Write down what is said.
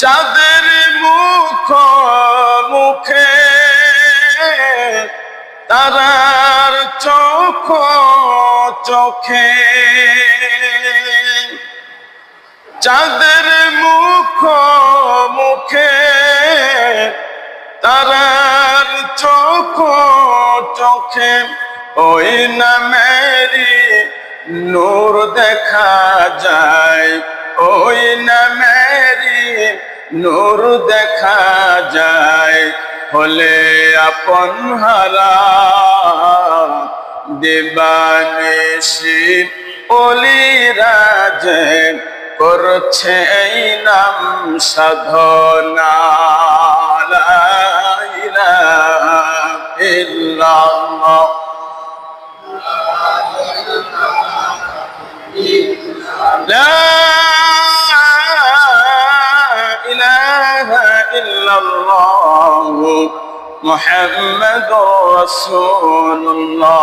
চাঁদের মুখে তারার চোখে চাঁদের মুখে তারার চোখে ওই নামেরই নূর দেখা যায়, ওই নামেরই নূর দেখা যায়। হলে আপন হারা দিবানিশি ওলিরা যে করছে এই নাম সাধনা। লা ইলাহা ইল্লাল্লাহ লা ইলাহা ইল্লাল্লাহ মুহাম্মাদুর রাসূলুল্লাহ।